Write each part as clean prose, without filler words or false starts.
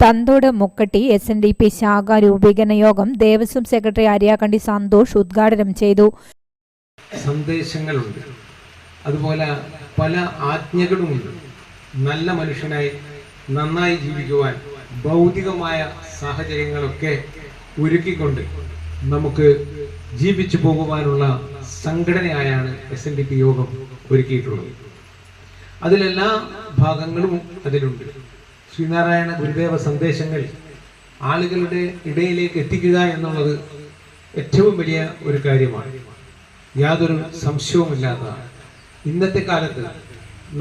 Thanthode മുക്കട്ടി SNDP ശാഖ രൂപീകരണ യോഗം ദേവസ്വം സെക്രട്ടറി അരിയാക്കണ്ടി സന്തോഷ് ഉദ്ഘാടനം ചെയ്തു. സന്ദേശങ്ങളുണ്ട്, അതുപോലെ പല ആജ്ഞകളുമുണ്ട്. നല്ല മനുഷ്യനായി നന്നായി ജീവിക്കുവാൻ ഭൗതികമായ സാഹചര്യങ്ങളൊക്കെ ഒരുക്കിക്കൊണ്ട് നമുക്ക് ജീവിച്ചു പോകുവാനുള്ള സംഘടനയായാണ് SNDP യോഗം ഒരുക്കിയിട്ടുള്ളത്. അതിലെല്ലാ ഭാഗങ്ങളും അതിലുണ്ട്. ശ്രീനാരായണ ഗുരുദേവ സന്ദേശങ്ങൾ ആളുകളുടെ ഇടയിലേക്ക് എത്തിക്കുക എന്നുള്ളത് ഏറ്റവും വലിയ ഒരു കാര്യമാണ്, യാതൊരു സംശയവുമില്ലാത്തതാണ്. ഇന്നത്തെ കാലത്ത്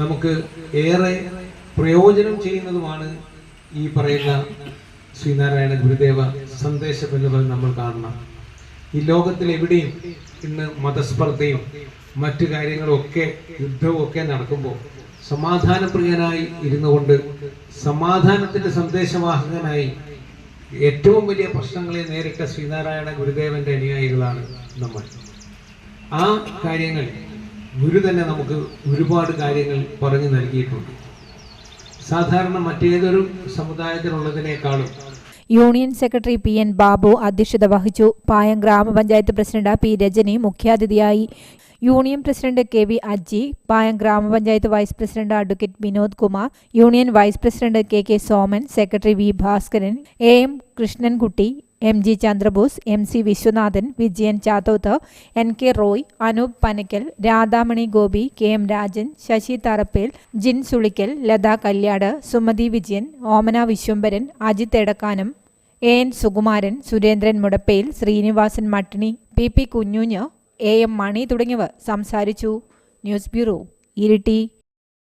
നമുക്ക് ഏറെ പ്രയോജനം ചെയ്യുന്നതുമാണ് ഈ പറയുന്ന ശ്രീനാരായണ ഗുരുദേവ സന്ദേശം എന്നുള്ളത് നമ്മൾ കാണണം. ഈ ലോകത്തിൽ എവിടെയും ഇന്ന് മതസ്പർദ്ധയും മറ്റു കാര്യങ്ങളും ഒക്കെ യുദ്ധവും ഒക്കെ നടക്കുമ്പോൾ സമാധാനപ്രിയനായി ഇരുന്നു കൊണ്ട് സമാധാനത്തിന്റെ സന്ദേശവാഹകനായി ഏറ്റവും വലിയ പ്രശ്നങ്ങളെ നേരിട്ട ശ്രീനാരായണ ഗുരുദേവന്റെ അനുയായികളാണ് നമ്മൾ. ആ കാര്യങ്ങൾ ഗുരു തന്നെ നമുക്ക് ഒരുപാട് കാര്യങ്ങൾ പറഞ്ഞു നൽകിയിട്ടുണ്ട്. സാധാരണ മറ്റേതൊരു സമുദായത്തിലുള്ളതിനേക്കാളും യൂണിയൻ സെക്രട്ടറി PN ബാബു അധ്യക്ഷത വഹിച്ചു. പായം ഗ്രാമപഞ്ചായത്ത് പ്രസിഡന്റ് P രജനി മുഖ്യാതിഥിയായി. Union president KV Ajji, Payam grama panchayat vice president advocate Vinod Kumar, union vice president KK Soman, secretary V Bhaskaran, AM Krishnankutty, MG Chandrabose, MC Viswanathan, Vijayan Chathoth, NK Roy, Anoop Panakkal, Radhamani Gopi, KM Rajan, Sasi Tharappel, Jin Sulikkal, Latha Kalyad, Sumathi Vijayan, Omana Viswambharan, Ajith Edakkanam, AN Sukumaran, Surendran Mudappayil, Srinivasan മട്ടിണി, PP കുഞ്ഞുഞ്ഞ്, AM മണി തുടങ്ങിയവർ സംസാരിച്ചു. News bureau, Iritty.